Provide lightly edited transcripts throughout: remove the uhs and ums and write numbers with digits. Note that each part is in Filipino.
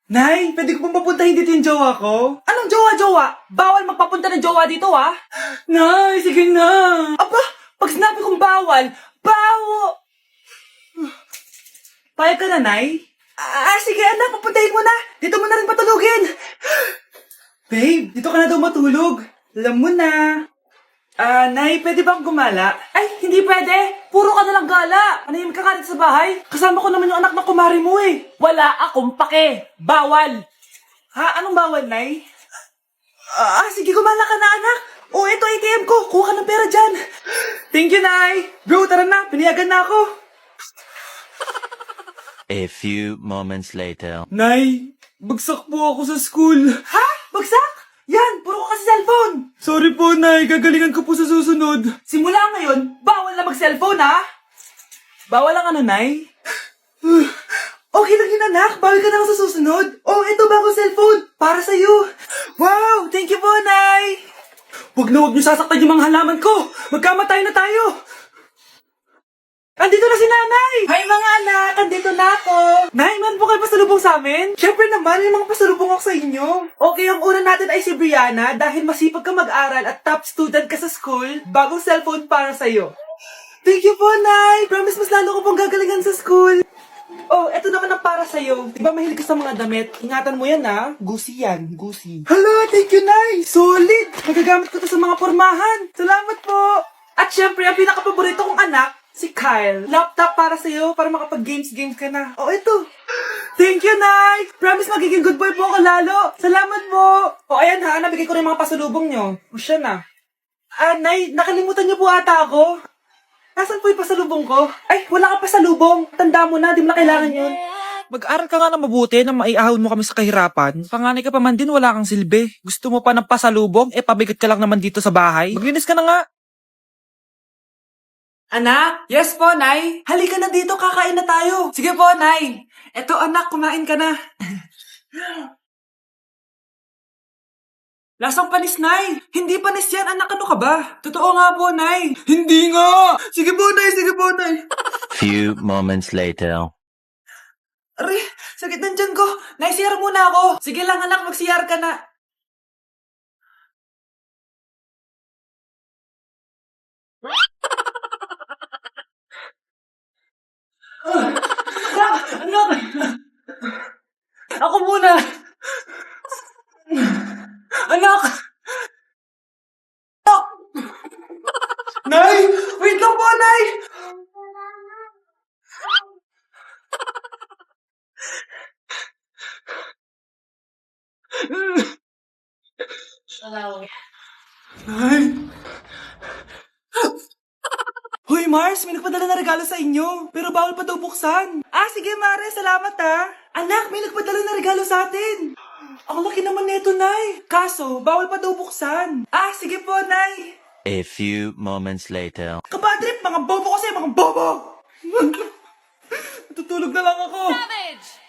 Nay, pwede ko pong papuntahin dito yung jowa ko? Anong jowa-jowa? Bawal magpapunta ng jowa dito, ha? Nay, sige na. Aba, pag sinabi kong bawal, Payag ka na, Nay? sige anak, papuntahin mo na. Dito mo na rin patulugin. Babe, dito ka na daw matulog. Alam mo na. Nay, pwede bang gumala? Ay, hindi pwede. Puro ka nalang gala. Manahimik ka nga dito sa bahay. Kasama ko naman yung anak ng kumari mo eh. Wala akong pake. Bawal. Ha? Anong bawal, Nay? Sige, gumala ka na anak. Ito ATM ko. Kuha ka ng pera dyan. Thank you, Nay. Bro, tara na. Pinayagan na ako. A few moments later. Nay, bagsak po ako sa school. Ha? Bagsak? Yan, puro ka kasi cellphone. Sorry po, Nay. Gagalingan ko po sa susunod. Simula ngayon, bawal na mag-cellphone, ha? Bawal ang ano, Nay? Okay lang yun, anak. Bawal ka na lang sa susunod. Ito bagong cellphone. Para sa'yo. Wow! Thank you po, Nay! Huwag niyo sasaktan yung mga halaman ko! Magkamatay na tayo! Andito na si nanay! Hi mga anak! Andito na ako! Nay, man po kayo pasalubong sa amin? Siyempre naman, may mga pasalubong ako sa inyo. Okay, ang una natin ay si Brianna dahil masipag ka mag-aral at top student ka sa school. Bagong cellphone para sa'yo. Thank you po, Nay! Promise mas lalo ko pong gagalingan sa school. Eto naman ang para sa'yo. Diba mahilig ka sa mga damit? Ingatan mo yan, ha? Gucci yan. Gucci. Hala, thank you, Nay! Solid! Magagamit ko to sa mga pormahan. Salamat po! At syempre, ang pinakapaborito kong anak, si Kyle. Laptop para sa'yo para makapag-games ka na. Ito. Thank you, Nay! Promise magiging good boy po ako lalo. Salamat po! Ayan ha, nabigay ko na yung mga pasalubong nyo. Siya na. Nay, nakalimutan niyo po ata ako. Nasaan po yung pasalubong ko? Ay, wala ka pasalubong. Tanda mo na, di mo na kailangan yun. Mag-aral ka nga na mabuti na maiahon mo kami sa kahirapan. Panganay ka pa man din, wala kang silbi. Gusto mo pa ng pasalubong? Pabigat ka lang naman dito sa bahay. Maglinis ka na nga. Anak? Yes po, Nay. Halika na dito, kakain na tayo. Sige po, Nay. Eto, anak, kumain ka na. Lasang panis, Nay. Hindi panis yan, anak. Ano ka ba? Totoo nga po, Nay. Hindi nga! Sige po, Nay! Sige po, Nay! Few moments later. Aray, sakit ng tiyan ko. Nay, CR muna ako. Sige lang, anak, mag-CR ka na. Anak! Ako muna! Anak! Nay! Wait lang po, Nay! Nay! Hoy, Mars! May nagpadala na regalo sa inyo. Pero bawal pa daw buksan. Sige, Mare. Salamat, ha. Anak, may nagpadala na regalo sa atin. Ang laki naman nito, Nay. Kaso, bawal pa daw buksan. Sige po, Nay. A few moments later. Kabadrip, mga bobo kasi, mga bobo! Tutulog na lang ako. Savage!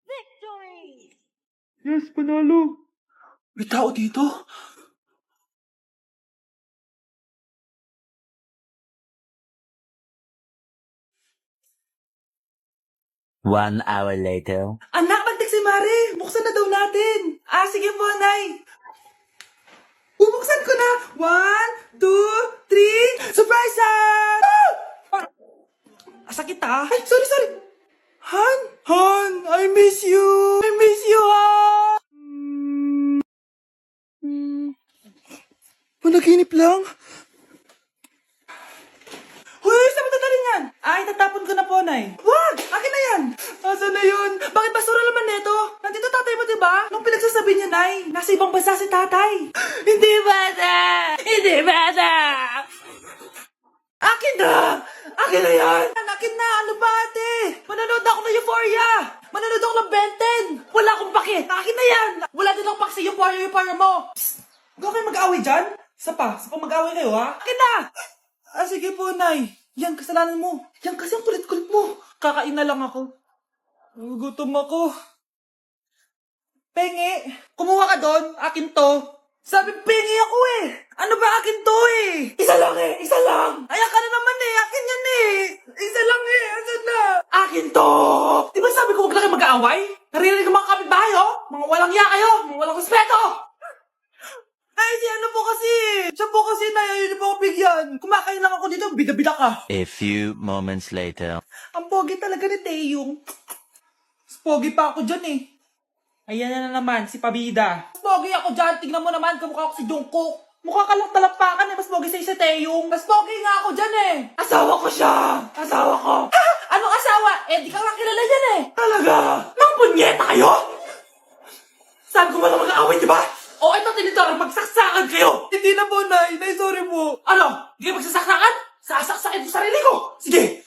Victory! Yes, panalo. May tao dito? One hour later. Anak, magtik si Mare. Buksan na daw natin. Sige po, Nay. Bubuksan ko na. 1, 2, 3. Surprise! Sakit ha? Ay, sorry. Han! Han! I miss you! I miss you, Han! Panaginip lang? Hoy, saan mo dadalhin yan? Itatapon ko na po, Nay. Wag! Akin na yan. Asan na yun? Bakit basura naman neto? Nandito tatay mo, diba? Nung pinagsasabi niya, Nay, nasa ibang bansa si tatay. Hindi bata! Hindi bata! Akin na! Akin na yan! Akin na! Ano ba, ate? Manonood ako ng Euphoria! Manonood ako ng Ben 10! Wala akong pake! Akin na yan! Wala din akong pake sa Euphoria mo! Psst! Huwag kayo mag-away dyan? Sa pa mag-away kayo, ha? Akin na! Sige po, Nay. Yan, kasalanan mo. Yan kasi ang kulit-kulit mo. Kakain na lang ako. Gutom ako. Penge, kumuha ka doon. Akin to. Sabi, pingi ako eh. Ano ba akin to eh? Isa lang eh, isa lang. Ayan ka na naman eh, akin yan eh. Isa lang eh, asan na? Akin to. Di ba sabi ko huwag lang kayo mag-aaway? Narinig ang mga kapitbahay oh. Mga walang iya kayo, mga walang respeto. Ay, si ano po kasi. Siya po kasi na, yun po ako bigyan. Kumakain lang ako dito, bida-bida ka. A few moments later. Ang pogi talaga ni Taeyong. Mas pogi pa ako dyan eh. Ayan na naman, si Pabida. Mas pogi ako dyan. Tignan mo naman, kamukha ako si Jungkook. Mukha ka lang talampakan eh. Mas pogi sa'yo si Taeyong. Mas pogi nga ako dyan eh. Asawa ko siya. Asawa ko. Ha? Anong asawa? Eh, di ka lang kilala dyan eh. Talaga? Mga punyeta kayo? Sabi ko walang mag-aaway, di ba? O, ito tinitawag, magsaksakan kayo. Hindi na po, Nay. Nay, sorry po. Ano? Di kayo magsasaksakan? Sasaksakin ko sarili ko. Sige.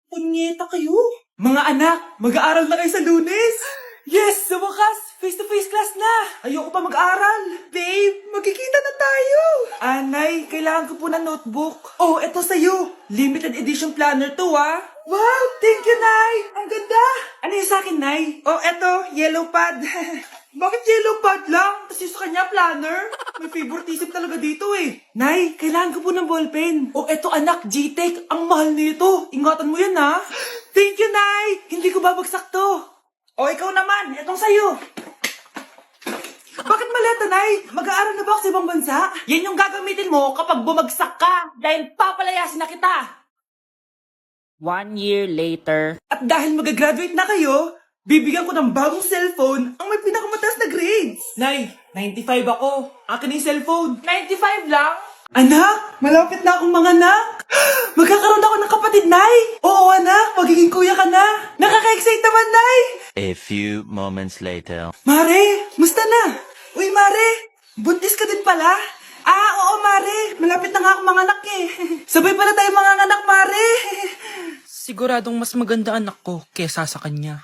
Punyeta kayo. Mga anak, mag-aaral na kayo sa Lunes. Yes, sa wakas, face-to-face class na. Ayoko pa mag-aral. Babe, magkikita na tayo. Nay, kailangan ko po ng notebook. Oh, eto sa'yo. Limited edition planner to, ah. Wow, thank you, Nay. Ang ganda. Ano yung sa akin, Nay? Oh, eto, yellow pad. Bakit yellow pad lang? Tapos yung sa kanya, planner? May favoritism talaga dito eh. Nay, kailangan ko po ng ballpen. Oh, eto anak, G-Tech. Ang mahal nito. Ingatan mo yan, ha? Thank you, Nay. Hindi ko babagsak to. Oh, ikaw naman. Etong sa'yo. Bakit maleta, Nay? Mag-aaral na ba ako sa ibang bansa? Yan yung gagamitin mo kapag bumagsak ka. Dahil papalayasin na kita. 1 year later. At dahil mag-graduate na kayo, bibigyan ko ng bagong cellphone ang may pinakamataas na grades. Nay, 95 ako. Akin yung cellphone. 95 lang? Anak, malapit na akong mga anak. Magkakaroon ako ng kapatid, Nay. Oo, anak, magiging kuya ka na. Nakaka-excite naman, Nay. A few moments later. Mare, musta na? Uy, Mare, buntis ka din pala? Ah, oo, Mare. Malapit na nga akong mga anak eh. Sabay pala tayo mga anak, Mare. Siguradong mas maganda anak ko kesa sa kanya.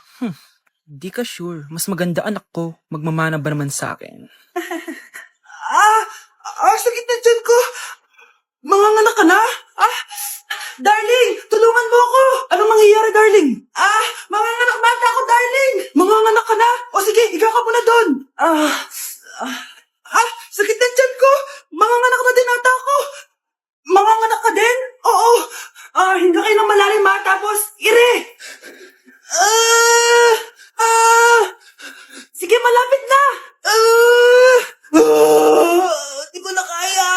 Di ka sure. Mas maganda anak ko. Magmamana ba naman sa akin? Sakit na dyan ko. Mga anak ka na? Darling, tulungan mo ako. Anong nangyayari, darling? Mga anak bata ako, darling. Mga anak ka na? O sige, higa ka muna doon. Sakit na dyan ko. Mga anak na din ata ako. Mga anak ka din? Oo. Hinga kayo ng malalim ha, tapos ire. Sige, malapit na. Di ko na kaya.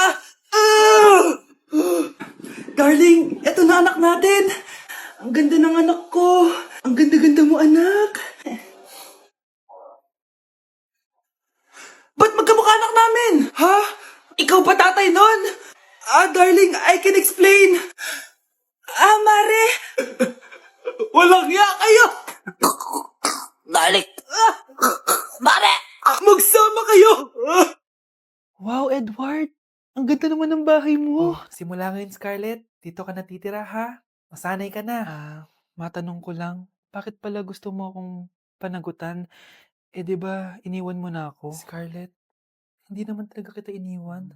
Darling, eto na anak natin. Ang ganda ng anak ko. Ang ganda-ganda mo, anak. Ba't magkamukha anak namin? Ha? Ikaw pa tatay nun? Darling, I can explain. Mare. Walang hiya kayo. Darling! Mare! Magsama kayo. Wow, Edward. Ang ganda naman ng bahay mo. Simula ngayon, Scarlett. Dito ka natitira, ha? Masanay ka na. Matanong ko lang, bakit pala gusto mo akong panagutan? Di ba, iniwan mo na ako? Scarlett, hindi naman talaga kita iniwan.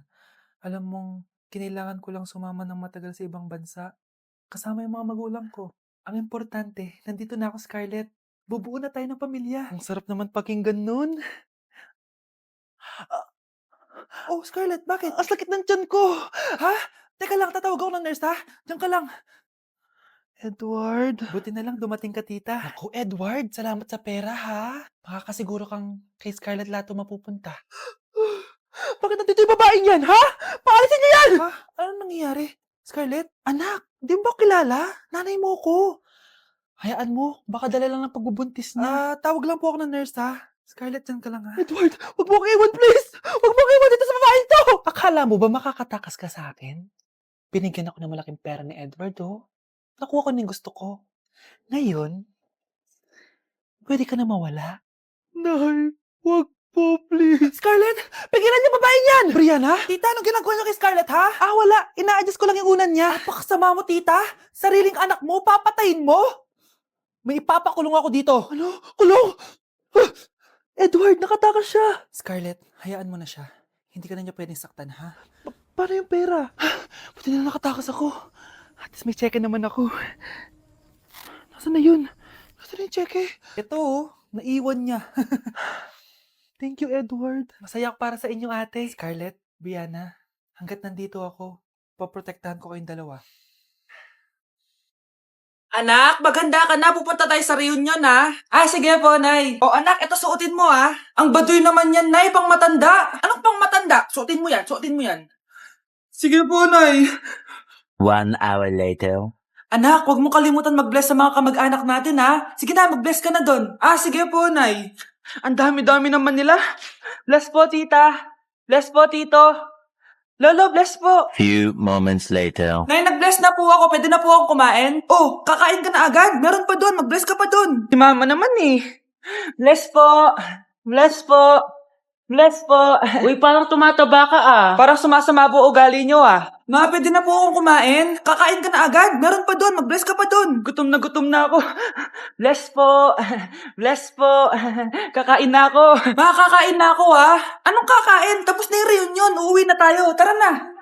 Alam mong, kinailangan ko lang sumama ng matagal sa ibang bansa. Kasama yung mga magulang ko. Ang importante, nandito na ako, Scarlett. Bubuo na tayo ng pamilya. Ang sarap naman pakinggan nun. Oh, Scarlett, bakit? Ang sakit ng tiyan ko. Ha? Teka lang, tatawag ako ng nurse, ha? Diyan ka lang. Edward. Buti na lang dumating ka, tita. Naku, Edward, salamat sa pera, ha? Makakasiguro kang kay Scarlett Lato mapupunta. Bakit nandito yung babaeng yan, ha? Paalisin niyo yan! Ha? Anong nangyayari? Scarlett? Anak, di mo ba kilala? Nanay mo ko. Hayaan mo, baka dala lang ng pagbubuntis niya. Tawag lang po ako ng nurse, ha? Scarlett, dyan ka lang, ha? Edward, wag mo akong iwan, please! Wag mo akong iwan dito sa babaeng to! Akala mo ba makakatakas ka sa akin? Binigyan ako ng malaking pera ni Edward, oh. Nakuha ko na yung gusto ko. Ngayon, pwede ka na mawala. Nay, wag po, please. Scarlett, pigilan niyo babaeng yan! Brianna? Tita, anong ginagawa niyo kay Scarlett, ha? Wala. Ina-adjust ko lang yung unan niya. Napakasama mo, tita. Sariling anak mo, papatayin mo? May ipapakulong ako dito. Ano? Kulong? Edward, nakatakas siya. Scarlett, hayaan mo na siya. Hindi ka na niya pwedeng saktan, ha? Paano yung pera? Buti na nakatakas ako. At least may cheque naman ako. Nasaan na yun? Nasaan na yung cheque? Ito, naiwan niya. Thank you, Edward. Masaya ako para sa inyo, ate. Scarlett, Brianna, hanggat nandito ako, poprotektahan ko kayong dalawa. Anak, maganda ka na. Pupunta tayo sa reunion, ha? Sige po, Nay. O, anak, ito suotin mo, ha? Ang baduy naman yan, Nay. Pang matanda. Anong pang matanda? Suotin mo yan, suotin mo yan. Sige po, Nay. 1 hour later. Anak, huwag mo kalimutan mag-bless sa mga kamag-anak natin, ha? Sige na, mag-bless ka na doon. Sige po, Nay. Ang dami-dami naman nila. Bless po, tita. Bless po, tito. Lolo, bless po. Few moments later. Nay, nag-bless na po ako. Pwede na po akong kumain? Oh, kakain ka na agad. Meron pa doon. Mag-bless ka pa doon. Si mama naman eh. Bless po. Bless po. Bless po. Uy, parang tumataba ka Parang sumasama po ugali nyo Ma, pwede na po akong kumain. Kakain ka na agad. Meron pa doon. Mag-bless ka pa doon. Gutom na ako. Bless po. Bless po. Kakain na ako. Ma, kakain na ako Anong kakain? Tapos na yung reunion. Uuwi na tayo. Tara na.